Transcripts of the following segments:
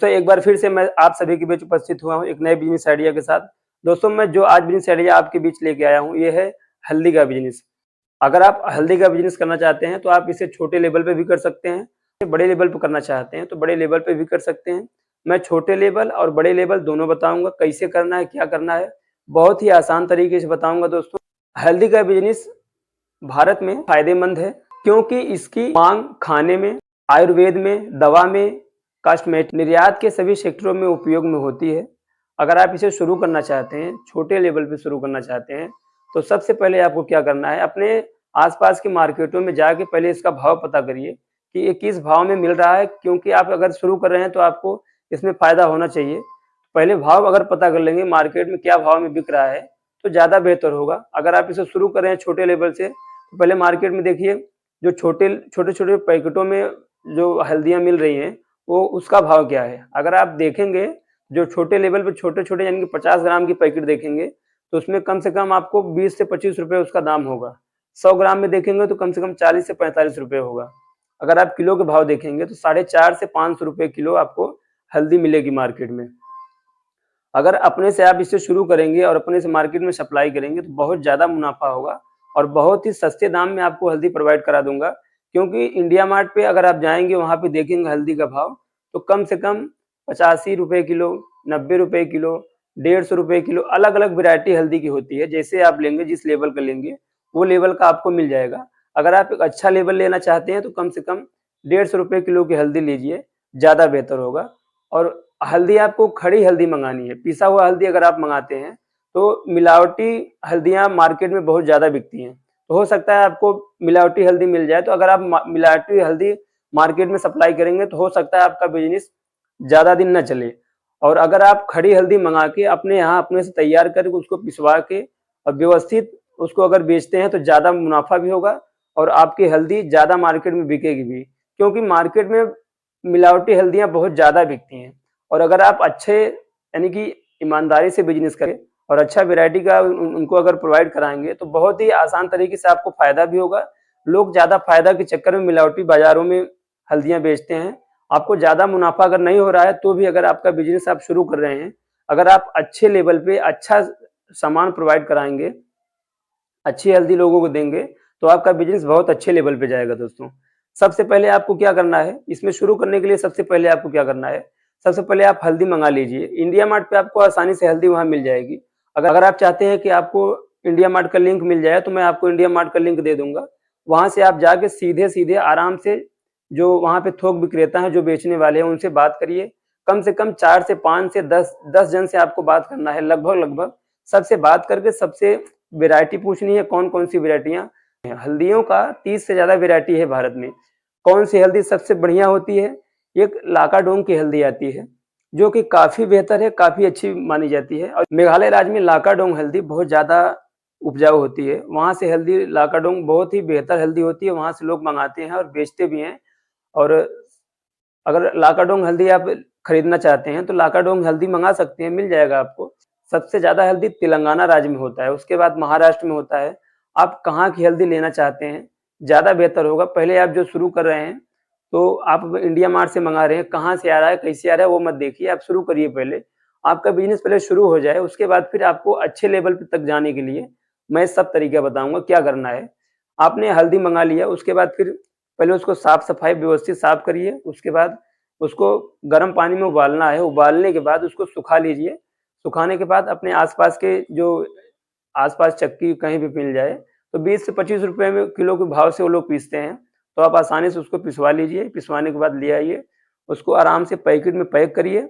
दोस्तों एक बार फिर से मैं आप सभी के बीच उपस्थित हुआ हूँ एक नए बिजनेस आइडिया के साथ। दोस्तों मैं जो आज बिजनेस आइडिया आपके बीच लेके आया हूँ ये है हल्दी का बिजनेस। अगर आप हल्दी का बिजनेस करना चाहते हैं तो आप इसे छोटे लेवल पे भी कर सकते हैं, बड़े लेवल पे करना चाहते हैं तो बड़े लेवल पे भी कर सकते हैं। मैं छोटे लेवल और बड़े लेवल दोनों बताऊंगा, कैसे करना है, क्या करना है, बहुत ही आसान तरीके से बताऊंगा। दोस्तों हल्दी का बिजनेस भारत में फायदेमंद है क्योंकि इसकी मांग खाने में, आयुर्वेद में, दवा में, कॉस्मेटिक, निर्यात के सभी सेक्टरों में उपयोग में होती है। अगर आप इसे शुरू करना चाहते हैं, छोटे लेवल पे शुरू करना चाहते हैं, तो सबसे पहले आपको क्या करना है, अपने आसपास के मार्केटों में जाके पहले इसका भाव पता करिए कि ये किस भाव में मिल रहा है, क्योंकि आप अगर शुरू कर रहे हैं तो आपको इसमें फ़ायदा होना चाहिए। पहले भाव अगर पता कर लेंगे मार्केट में क्या भाव में बिक रहा है तो ज़्यादा बेहतर होगा। अगर आप इसे शुरू कर रहे हैं छोटे लेवल से तो पहले मार्केट में देखिए जो छोटे-छोटे पैकेटों में जो हल्दियाँ मिल रही हैं वो उसका भाव क्या है। अगर आप देखेंगे जो छोटे लेवल पे छोटे-छोटे यानी कि 50 ग्राम की पैकेट देखेंगे तो उसमें कम से कम आपको 20 से 25 रुपए उसका दाम होगा। 100 ग्राम में देखेंगे तो कम से कम 40 से 45 रुपए होगा। अगर आप किलो के भाव देखेंगे तो 450 से 500 रुपए किलो आपको हल्दी मिलेगी मार्केट में। अगर अपने से आप इसे शुरू करेंगे और अपने से मार्केट में सप्लाई करेंगे तो बहुत ज़्यादा मुनाफा होगा और बहुत ही सस्ते दाम में आपको हल्दी प्रोवाइड करा दूंगा। क्योंकि इंडिया मार्ट पे अगर आप जाएंगे वहाँ पे देखेंगे हल्दी का भाव तो कम से कम 85 रुपए किलो, 90 रुपए किलो, 150 रुपए किलो, अलग अलग वैरायटी हल्दी की होती है। जैसे आप लेंगे, जिस लेवल का लेंगे वो लेवल का आपको मिल जाएगा। अगर आप एक अच्छा लेवल लेना चाहते हैं तो कम से कम 150 रुपए किलो की हल्दी लीजिए, ज़्यादा बेहतर होगा। और हल्दी आपको खड़ी हल्दी मंगानी है, पिसा हुआ हल्दी अगर आप मंगाते हैं तो मिलावटी हल्दियाँ मार्केट में बहुत ज़्यादा बिकती हैं। तो हो सकता है आपको मिलावटी हल्दी मिल जाए, तो अगर आप मिलावटी हल्दी मार्केट में सप्लाई करेंगे तो हो सकता है आपका बिजनेस ज़्यादा दिन न चले। और अगर आप खड़ी हल्दी मंगा के अपने यहाँ अपने से तैयार करके उसको पिसवा के और व्यवस्थित उसको अगर बेचते हैं तो ज़्यादा मुनाफा भी होगा और आपकी हल्दी ज़्यादा मार्केट में बिकेगी भी, क्योंकि मार्केट में मिलावटी हल्दियाँ बहुत ज़्यादा बिकती हैं। और अगर आप अच्छे यानी कि ईमानदारी से बिजनेस करें और अच्छा वैरायटी का उनको अगर प्रोवाइड कराएंगे तो बहुत ही आसान तरीके से आपको फायदा भी होगा। लोग ज़्यादा फायदा के चक्कर में मिलावटी बाजारों में हल्दियाँ बेचते हैं। आपको ज़्यादा मुनाफा अगर नहीं हो रहा है तो भी अगर आपका बिजनेस आप शुरू कर रहे हैं, अगर आप अच्छे लेवल पे अच्छा सामान प्रोवाइड कराएंगे, अच्छी हल्दी लोगों को देंगे तो आपका बिजनेस बहुत अच्छे लेवल पे जाएगा। दोस्तों सबसे पहले आपको क्या करना है, इसमें शुरू करने के लिए सबसे पहले आपको क्या करना है, सबसे पहले आप हल्दी मंगा लीजिए। इंडिया मार्ट पे आपको आसानी से हल्दी वहाँ मिल जाएगी। अगर आप चाहते हैं कि आपको इंडिया मार्ट का लिंक मिल जाए तो मैं आपको इंडिया मार्ट का लिंक दे दूंगा। वहाँ से आप जाके सीधे-सीधे आराम से जो वहाँ पे थोक विक्रेता हैं, जो बेचने वाले हैं, उनसे बात करिए। कम से कम 4 से 5 से 10 जन से आपको बात करना है, लगभग सबसे बात करके सबसे वैरायटी पूछनी है, कौन-कौन सी वैरायटियाँ हैं। हल्दियों का 30 से ज़्यादा वैरायटी है भारत में। कौन सी हल्दी सबसे बढ़िया होती है? एक लाकाडोंग की हल्दी आती है, जो कि काफ़ी बेहतर है, काफ़ी अच्छी मानी जाती है। और मेघालय राज्य में लाकाडोंग हल्दी बहुत ज़्यादा उपजाऊ होती है। वहाँ से हल्दी लाकाडोंग बहुत ही बेहतर हल्दी होती है, वहाँ से लोग मँगाते हैं और बेचते भी हैं। और अगर लाकाडोंग हल्दी आप खरीदना चाहते हैं तो लाकाडोंग हल्दी मंगा सकते हैं, मिल जाएगा आपको। सबसे ज़्यादा हल्दी तेलंगाना राज्य में होता है, उसके बाद महाराष्ट्र में होता है। आप कहाँ की हल्दी लेना चाहते हैं, ज़्यादा बेहतर होगा। पहले आप जो शुरू कर रहे हैं तो आप इंडिया मार्ट से मंगा रहे हैं, कहाँ से आ रहा है, कैसे आ रहा है वो मत देखिए, आप शुरू करिए पहले। आपका बिज़नेस पहले शुरू हो जाए, उसके बाद फिर आपको अच्छे लेवल पे तक जाने के लिए मैं सब तरीका बताऊँगा क्या करना है। आपने हल्दी मंगा लिया, उसके बाद फिर पहले उसको साफ-सफाई व्यवस्थित साफ करिए, उसके बाद उसको गर्म पानी में उबालना है, उबालने के बाद उसको सुखा लीजिए। सुखाने के बाद अपने आस-पास के जो आस-पास चक्की कहीं भी मिल जाए, तो 20 से 25 रुपए में किलो के भाव से वो लोग पीसते हैं, तो आप आसानी से उसको पिसवा लीजिए। पिसवाने के बाद ले आइए, उसको आराम से पैकेट में पैक करिए।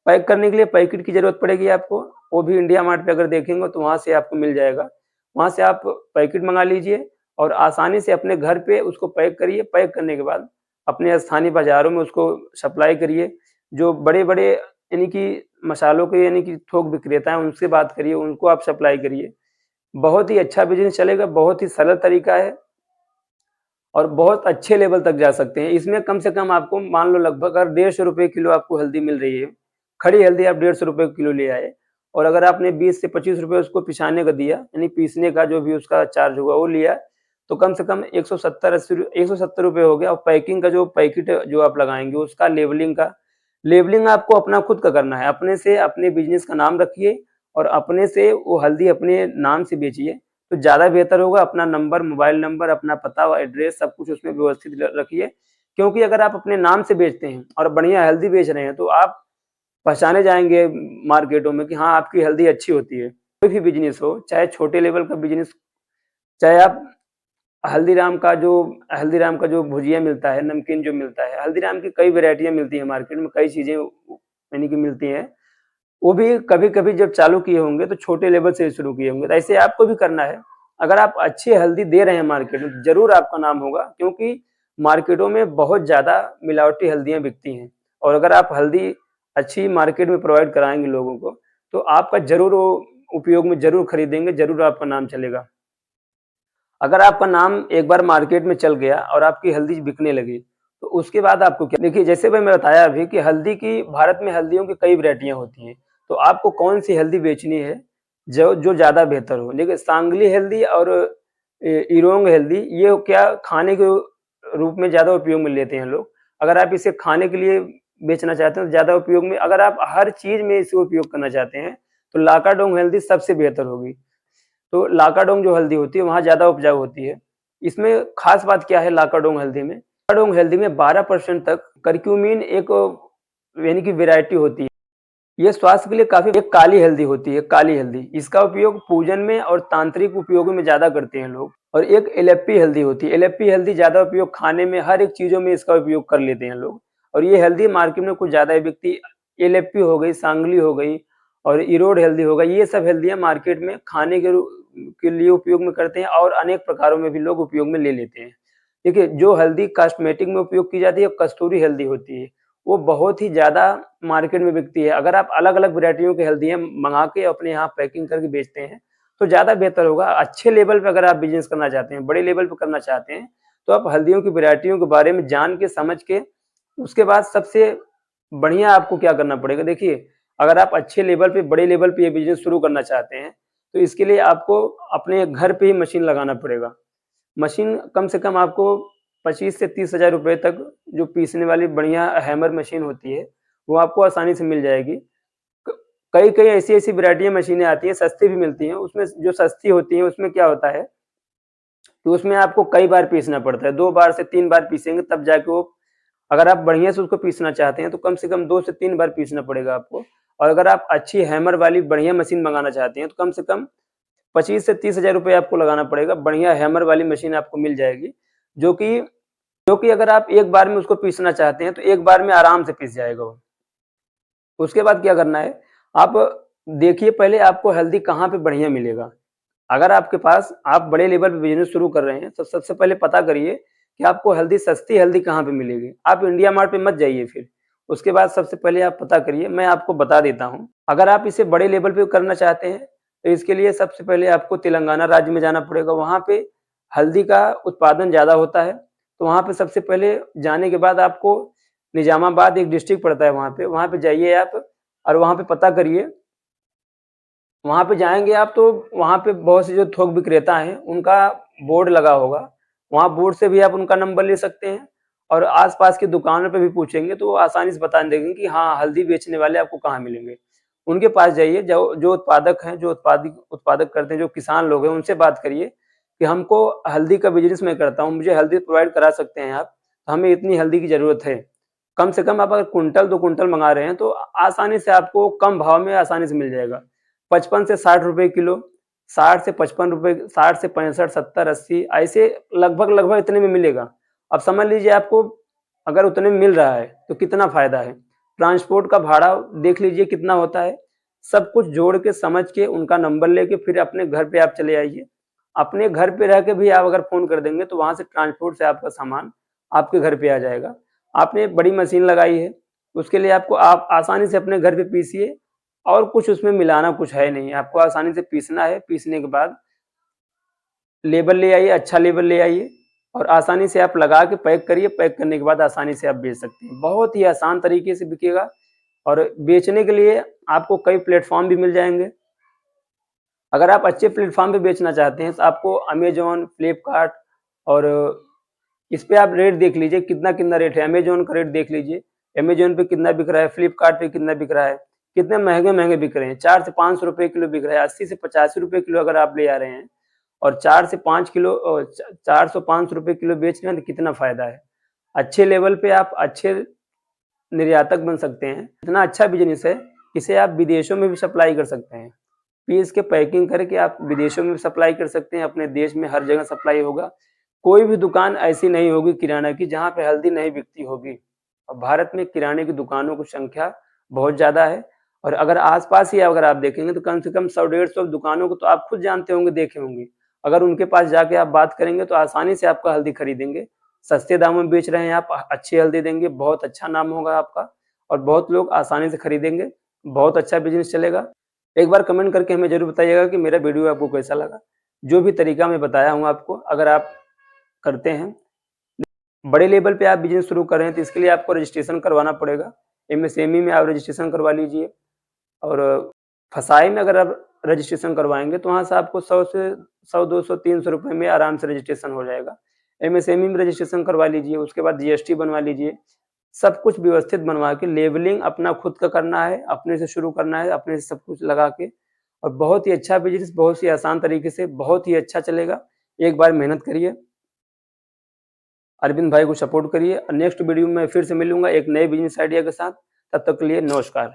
पैक करने के लिए पैकेट की ज़रूरत पड़ेगी आपको, वो भी इंडिया मार्ट पे अगर देखेंगे तो वहाँ से आपको मिल जाएगा। वहाँ से आप पैकेट मँगा लीजिए और आसानी से अपने घर पे उसको पैक करिए। पैक करने के बाद अपने स्थानीय बाज़ारों में उसको सप्लाई करिए। जो बड़े-बड़े यानी कि मसालों के यानी कि थोक विक्रेता हैं, उनसे बात करिए, उनको आप सप्लाई करिए। बहुत ही अच्छा बिज़नेस चलेगा, बहुत ही सरल तरीका है और बहुत अच्छे लेवल तक जा सकते हैं। इसमें कम से कम आपको मान लो लगभग अगर 150 रुपए किलो आपको हल्दी मिल रही है, खड़ी हल्दी आप 150 रुपए किलो ले आए और अगर आपने 20 से 25 रुपए उसको पिसाने का दिया, यानी पीसने का जो भी उसका चार्ज हुआ वो लिया, तो कम से कम 170 80 170 रुपए हो गया और पैकिंग का जो पैकेट जो आप लगाएँगे उसका लेवलिंग का लेबलिंग आपको अपना खुद का करना है, अपने से अपने बिज़नेस का नाम रखिए और अपने से वो हल्दी अपने नाम से बेचिए, तो ज़्यादा बेहतर होगा। अपना नंबर, मोबाइल नंबर, अपना पता व एड्रेस सब कुछ उसमें व्यवस्थित र रखिए, क्योंकि अगर आप अपने नाम से बेचते हैं और बढ़िया हल्दी बेच रहे हैं, तो आप पहचाने जाएँगे मार्केटों में कि हाँ, आपकी हल्दी अच्छी होती है। कोई भी बिज़नेस हो, चाहे छोटे लेवल का बिज़नेस, चाहे आप हल्दीराम का जो भुजिया मिलता है, नमकीन जो मिलता है, हल्दीराम की कई वैराइटियाँ मिलती हैं मार्केट में, कई चीज़ें यानी कि मिलती हैं। वो भी कभी-कभी जब चालू किए होंगे तो छोटे लेवल से शुरू किए होंगे, तो ऐसे आपको भी करना है। अगर आप अच्छी हल्दी दे रहे हैं मार्केट में, ज़रूर आपका नाम होगा, क्योंकि मार्केटों में बहुत ज़्यादा मिलावटी हल्दियाँ बिकती हैं और अगर आप हल्दी अच्छी मार्केट में प्रोवाइड कराएँगे लोगों को, तो आपका ज़रूर वो उपयोग में ज़रूर खरीदेंगे, ज़रूर आपका नाम चलेगा। अगर आपका नाम एक बार मार्केट में चल गया और आपकी हल्दी बिकने लगी, तो उसके बाद आपको क्या देखिए जैसे मैंने बताया अभी कि हल्दी की भारत में हल्दियों की कई वैराइटियाँ होती हैं, तो आपको कौन-सी हल्दी बेचनी है, जो जो ज़्यादा बेहतर हो। देखिए सांगली हल्दी और इरोंग हल्दी ये क्या खाने के रूप में ज़्यादा उपयोग में लेते हैं लोग। अगर आप इसे खाने के लिए बेचना चाहते हैं तो ज़्यादा उपयोग में, अगर आप हर चीज़ में इसे उपयोग करना चाहते हैं, तो लाकाडोंग हल्दी सबसे बेहतर होगी। तो लाकाडोंग जो हल्दी होती है वहाँ ज़्यादा उपजाऊ होती है। इसमें ख़ास बात क्या है लाकाडोंग हल्दी में? लाकाडोंग हल्दी में 12% तक करक्यूमिन एक यानी कि वैरायटी होती है। ये स्वास्थ्य के लिए काफ़ी एक काली हल्दी होती है, काली हल्दी। इसका उपयोग पूजन में और तांत्रिक उपयोगों में ज़्यादा करते हैं लोग। और एक एलएफपी हल्दी होती है। एलएफपी हल्दी ज़्यादा उपयोग खाने में, हर एक चीज़ों में इसका उपयोग कर लेते हैं लोग। और ये हल्दी मार्केट में कुछ ज़्यादा ही बिकती। एलएफपी हो गई, सांगली हो गई और इरोड हल्दी हो गई, ये सब हल्दियाँ मार्केट में खाने के लिए उपयोग में करते हैं और अनेक प्रकारों में भी लोग उपयोग में ले लेते हैं। देखिए, जो हल्दी कॉस्मेटिक में उपयोग की जाती है, कस्तूरी हल्दी होती है। वो बहुत ही ज़्यादा मार्केट में बिकती है। अगर आप अलग-अलग वैराइटियों की हल्दियाँ मँगा के अपने यहाँ पैकिंग करके बेचते हैं, तो ज़्यादा बेहतर होगा। अच्छे लेवल पे अगर आप बिज़नेस करना चाहते हैं, बड़े लेवल पे करना चाहते हैं, तो आप हल्दियों की वैराइटियों के बारे में जान के, समझ के, उसके बाद सबसे बढ़िया आपको क्या करना पड़ेगा, देखिए, अगर आप अच्छे लेवल पे, बड़े लेवल पे ये बिज़नेस शुरू करना चाहते हैं, तो इसके लिए आपको अपने घर पे ही मशीन लगाना पड़ेगा। मशीन कम से कम आपको 25 से 30 हज़ार रुपए तक, जो पीसने वाली बढ़िया हैमर मशीन होती है, वो आपको आसानी से मिल जाएगी। क कई-कई ऐसी-ऐसी वैराइटियाँ मशीनें आती हैं, सस्ती भी मिलती हैं, उसमें जो सस्ती होती हैं, उसमें क्या होता है कि उसमें आपको कई बार पीसना पड़ता है, 2 बार से 3 बार पीसेंगे तब जाके वो, अगर आप बढ़िया से उसको पीसना चाहते हैं, तो कम से कम 2 से 3 बार पीसना पड़ेगा आपको। और अगर आप अच्छी हैमर वाली बढ़िया मशीन मँगाना चाहते हैं, तो कम से कम 25 से 30 हज़ार रुपए आपको लगाना पड़ेगा, बढ़िया हैमर वाली मशीन आपको मिल जाएगी, जो कि जो कि अगर आप एक बार में उसको पीसना चाहते हैं, तो एक बार में आराम से पीस जाएगा वो। उसके बाद क्या करना है, आप देखिए पहले आपको हल्दी कहाँ पे बढ़िया मिलेगा। अगर आपके पास, आप बड़े लेवल पे बिज़नेस शुरू कर रहे हैं, तो सबसे पहले पता करिए कि आपको सस्ती हल्दी कहाँ पे मिलेगी। आप इंडिया मार्ट पे मत जाइए फिर। उसके बाद सबसे पहले आप पता करिए, मैं आपको बता देता हूँ। अगर आप इसे बड़े लेवल पे करना चाहते हैं, तो इसके लिए सबसे पहले आपको तेलंगाना राज्य में जाना पड़ेगा। वहाँ पे हल्दी का उत्पादन ज़्यादा होता है, तो वहाँ पे सबसे पहले जाने के बाद आपको निज़ामाबाद एक डिस्ट्रिक्ट पड़ता है वहाँ पे जाइए आप और वहाँ पे पता करिए। वहाँ पे जाएँगे आप तो वहाँ पे बहुत से जो थोक विक्रेता हैं, उनका बोर्ड लगा होगा। वहाँ बोर्ड से भी आप उनका नंबर ले सकते हैं और आस-पास की दुकानों पे भी पूछेंगे तो वो आसानी से बता देंगे कि हाँ, हल्दी बेचने वाले आपको कहाँ मिलेंगे। उनके पास जाइए, जो जो उत्पादक हैं, जो उत्पादक करते हैं, जो किसान लोग हैं, उनसे बात करिए कि हमको हल्दी का बिज़नेस मैं करता हूँ, मुझे हल्दी प्रोवाइड करा सकते हैं आप? हमें इतनी हल्दी की ज़रूरत है। कम से कम आप अगर कुंटल 2 कुंटल मँगा रहे हैं तो आसानी से आपको कम भाव में आसानी से मिल जाएगा। 55 से 60 रुपए किलो, 60 से 55 रुपए, 60 से 65, 70, 80 ऐसे लगभग-लगभग इतने में मिलेगा। अब समझ लीजिए आपको अगर उतने में मिल रहा है तो कितना फ़ायदा है। ट्रांसपोर्ट का भाड़ा देख लीजिए कितना होता है। सब कुछ जोड़ के, समझ के, उनका नंबर लेके फिर अपने घर पे आप चले आइए। अपने घर पे रह के भी आप अगर फ़ोन कर देंगे तो वहाँ से ट्रांसपोर्ट से आपका सामान आपके घर पे आ जाएगा। आपने बड़ी मशीन लगाई है, उसके लिए आपको आप आसानी से अपने घर पे पीसिए और कुछ उसमें मिलाना कुछ है नहीं, आपको आसानी से पीसना है, पीसने के बाद लेबल ले आइए, अच्छा लेबल ले आइए और आसानी से आप लगा के पैक करिए, पैक करने के बाद आसानी से आप बेच सकते हैं। बहुत ही आसान तरीके से बिकेगा और बेचने के लिए आपको कई प्लेटफ़ॉर्म भी मिल जाएँगे। अगर आप अच्छे प्लेटफ़ॉर्म पे बेचना चाहते हैं तो आपको अमेज़न, फ्लिपकार्ट और इस पे आप रेट देख लीजिए कितना-कितना रेट है, अमेज़न का रेट देख लीजिए, अमेज़न पे कितना बिक रहा है, फ्लिपकार्ट पे कितना बिक रहा है, कितने महँगे-महँगे बिक रहे हैं। 4 से 500 रुपए किलो बिक रहा है, 80 से 85 रुपए किलो अगर आप ले आ रहे हैं और 4 से 5 किलो 400-500 रुपए किलो बेच रहे हैं तो कितना फ़ायदा है। अच्छे लेवल पे आप अच्छे निर्यातक बन सकते हैं। इतना अच्छा बिज़नेस है, इसे आप विदेशों में भी सप्लाई कर सकते हैं। पीस के पैकिंग करके आप विदेशों में भी सप्लाई कर सकते हैं, अपने देश में हर जगह सप्लाई होगा। कोई भी दुकान ऐसी नहीं होगी किराना की जहाँ पे हल्दी नहीं बिकती होगी। और भारत में किराने की दुकानों की संख्या बहुत ज़्यादा है और अगर आस-पास ही अगर आप देखेंगे तो कम से कम 100 डेढ़ 100 दुकानों को तो आप खुद जानते होंगे, देखे होंगे। अगर उनके पास जाके आप बात करेंगे तो आसानी से आपका हल्दी खरीदेंगे। सस्ते दामों में बेच रहे हैं आप, अच्छी हल्दी देंगे, बहुत अच्छा नाम होगा आपका और बहुत लोग आसानी से खरीदेंगे। बहुत अच्छा बिज़नेस चलेगा। एक बार कमेंट करके हमें ज़रूर बताइएगा कि मेरा वीडियो आपको कैसा लगा। जो भी तरीका मैं बताया हूँ आपको, अगर आप करते हैं, बड़े लेवल पे आप बिज़नेस शुरू कर रहे हैं तो इसके लिए आपको रजिस्ट्रेशन करवाना पड़ेगा। एमएसएमई में आप रजिस्ट्रेशन करवा लीजिए और फसाई में अगर आप रजिस्ट्रेशन करवाएँगे तो वहाँ से आपको 100, 200, 300 रुपए में आराम से रजिस्ट्रेशन हो जाएगा। एमएसएमई में रजिस्ट्रेशन करवा लीजिए, उसके बाद जीएसटी बनवा लीजिए। सब कुछ व्यवस्थित बनवा के लेबलिंग अपना खुद का करना है, अपने से शुरू करना है, अपने से सब कुछ लगा के और बहुत ही अच्छा बिज़नेस, बहुत ही आसान तरीके से, बहुत ही अच्छा चलेगा। एक बार मेहनत करिए, अरविंद भाई को सपोर्ट करिए। नेक्स्ट वीडियो में फिर से मिलूँगा एक नए बिज़नेस आइडिया के साथ। तब तक के लिए नमस्कार।